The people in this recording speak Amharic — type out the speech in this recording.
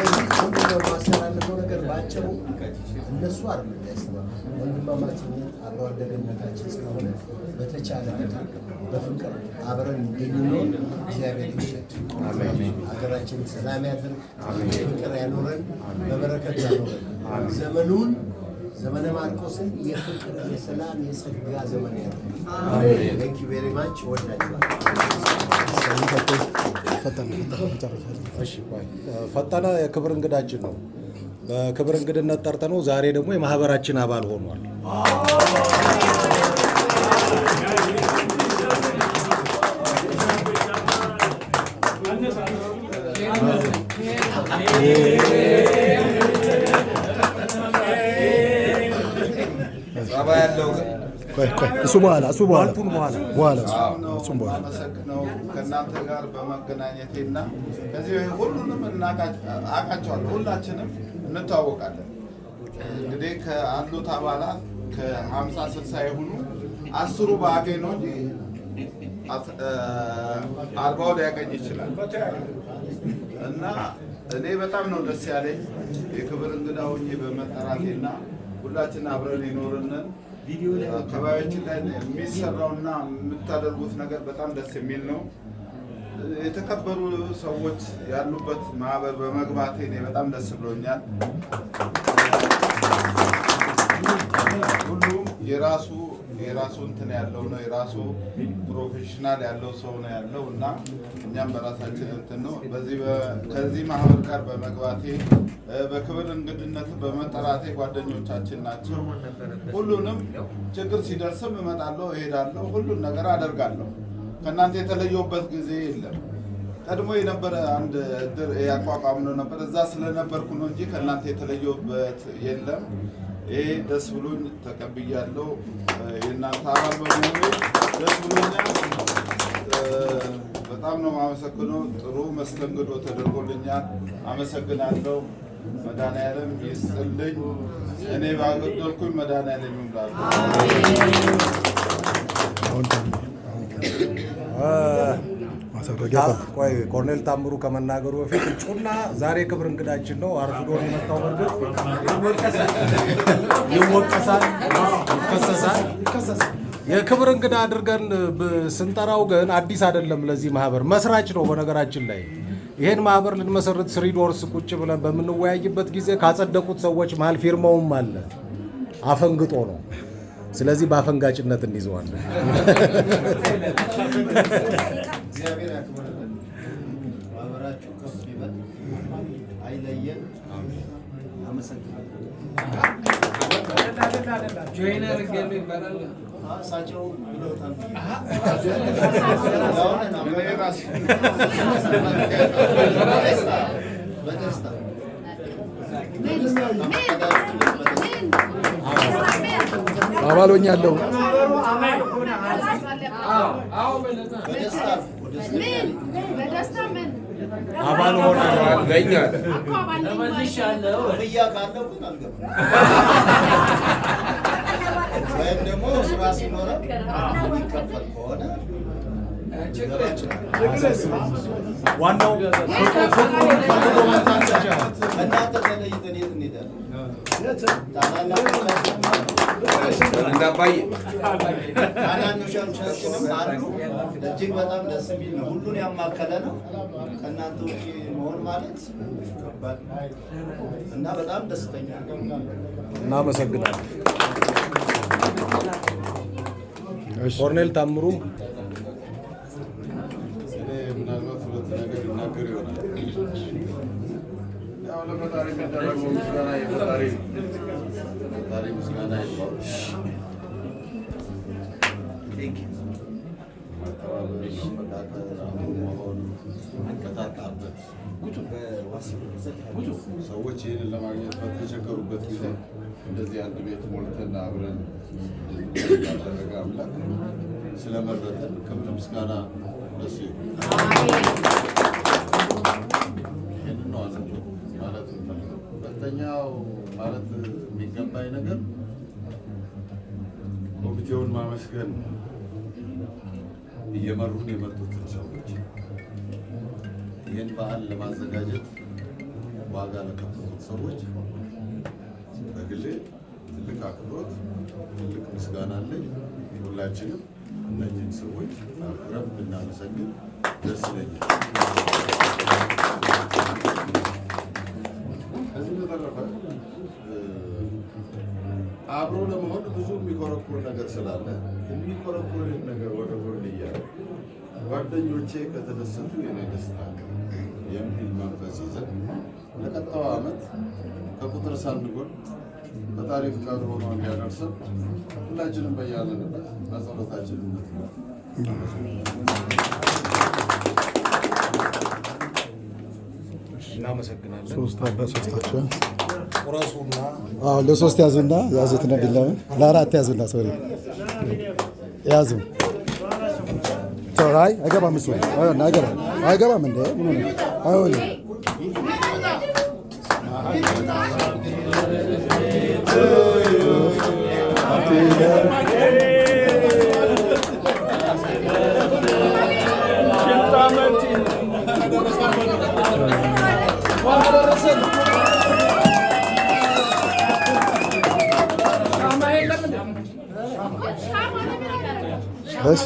ሁሉ ማስተላለፈው ነገር ባጭሩ እነሱ አይደለም ያስተማሩ ወንድማማችነት አብሮ አደገነታችን ስለሆነ በተቻለ መጠን በፍቅር አብረን እንድንኖር እግዚአብሔር ይመስገን። አሜን። ሀገራችን ሰላም ያድርግ፣ ፍቅር ያኖረን፣ በበረከት ያኖረን። ዘመኑን ዘመነ ማርቆስን የፍቅር የሰላም የጸጋ ዘመን ያድርግ። አሜን። ቴንክ ዩ ቬሪ ማች ወዳጅ ፈጠነ የክብር እንግዳችን ነው። በክብር እንግድነት ጠርተነው ዛሬ ደግሞ የማህበራችን አባል ሆኗል። እሱ በኋላ ከእናንተ ጋር በመገናኘቴና ከዚህ ሁሉንም አውቃቸዋለሁ፣ ሁላችንም እንተዋወቃለን። እንግዲህ ከአሉት አባላት ከ50 60 የሆኑ 10 በአገኝ ነው እንጂ 40 ሊያገኝ ይችላል። እና እኔ በጣም ነው ደስ ያለኝ የክብር እንግዳ ሆኜ በመጠራቴና ሁላችን አብረን ይኖርንን አካባቢያችን ላይ የሚሰራውና የምታደርጉት ነገር በጣም ደስ የሚል ነው። የተከበሩ ሰዎች ያሉበት ማህበር በመግባቴ እኔ በጣም ደስ ብሎኛል። ሁሉም የራሱ እንትን ያለው ነው፣ የራሱ ፕሮፌሽናል ያለው ሰው ነው ያለው እና እኛም በራሳችን እንትን ነው። ከዚህ ማህበር ጋር በመግባቴ በክብር እንግድነት በመጠራቴ ጓደኞቻችን ናቸው። ሁሉንም ችግር ሲደርስም እመጣለሁ፣ እሄዳለሁ፣ ሁሉን ነገር አደርጋለሁ። ከእናንተ የተለየሁበት ጊዜ የለም። ቀድሞ የነበረ አንድ እድር ያቋቋምነው ነበር፣ እዛ ስለነበርኩ ነው እንጂ ከእናንተ የተለየሁበት የለም። ይሄ ደስ ብሎኝ ተቀብያለሁ። የእናንተ አባል በመሆኑ ደስ ብሎኛል። በጣም ነው የማመሰግነው። ጥሩ መስተንግዶ ተደርጎልኛል። አመሰግናለሁ። መድኃኒዓለም ይስጥልኝ። እኔ ባገደልኩኝ መድኃኒዓለም ይምላል። ቆይ ኮሎኔል ታምሩ ከመናገሩ በፊት እጩና ዛሬ ክብር እንግዳችን ነው። አርፍዶ የመጣው በርግጥ ይወቀሳል፣ ይከሰሳል። የክብር እንግዳ አድርገን ስንጠራው ግን አዲስ አይደለም። ለዚህ ማህበር መስራች ነው። በነገራችን ላይ ይሄን ማህበር ልንመሰርት 3 ዶርስ ቁጭ ብለን በምንወያይበት ጊዜ ካጸደቁት ሰዎች መሀል ፊርማውም አለ። አፈንግጦ ነው። ስለዚህ በአፈንጋጭነት እንይዘዋለን። እግዚአብሔር ያክብርልን። ማህበራችሁ ከፍ ይበል፣ አይለየን። አመሰግናለሁ። ጆይነር ገሉ ይባላል። እሳቸው ብለውታል። በደስታ አባሎኛለሁ። አባል ሆናለሁ ገኛለ ተመልሻለሁ። ፍያ ካለው ግን አልገባም። ወይም ደግሞ ስራ ሲኖረ የሚከፈል ከሆነ ዋናው እናንተ ተለይተን የት እንሄዳለን? ታናናሾቻችንም አሉ። እጅግ በጣም ደስ የሚል ነው። ሁሉን ያማከለ ነው። ከእናንተ ውጭ መሆን ማለት እና በጣም ደስተኛ እናመሰግናለን። ኮሎኔል ታምሩ ምናልባት ሁለት ነገር ይናገር ይሆናል። ያው ለፈጣሪ የሚደረገው ምስጋና የፈጣሪ ምስጋና ይባል። መተባበር፣ መፈቃቀር፣ አብሮ መሆን፣ መንቀጣጣበት ሰዎች ይህንን ለማግኘት በተቸገሩበት ጊዜ እንደዚህ አንድ ቤት ሞልተን አብረን ያደረገ አምላክ ስለመረጠን ክብር ምስጋና ደስ ይሁን። ይህን ነው ማለት እንፈልገው። ሁለተኛው ማለት የሚገባኝ ነገር ኮሚቴውን ማመስገን፣ እየመሩን የመጡትን ሰዎች ይህን በዓል ለማዘጋጀት ዋጋ ለከፈሉት ሰዎች በግሌ ትልቅ አክብሮት፣ ትልቅ ምስጋና አለኝ። ሁላችንም እነዚህን ሰዎች አክብረን ብናመሰግን ደስ ይለኛል። ከዚህ በተረፈ አብሮ ለመሆን ብዙ የሚኮረኩር ነገር ስላለ የሚኮረኩር ነገር ወደ ጎን እያለ ጓደኞቼ ከተደሰቱ የኔ ደስታ የሚል መንፈስ ይዘን ለቀጣዩ ዓመት ከቁጥር ሳንጎል ፈጣሪ ፍቃዱ ሆኖ እንዲያደርሰን ሁላችንም በያለንበት በጸሎታችን እናመሰግናለን። ሶስታቸው ቁረሱና ለሶስት ያዙና ያዙት ነው ቢላውን ለአራት ያዙና ሶሪ ያዙ። አይ አይገባም፣ እሱ አይገባም እንደ ምን ሆነ አይሆንም። እሺ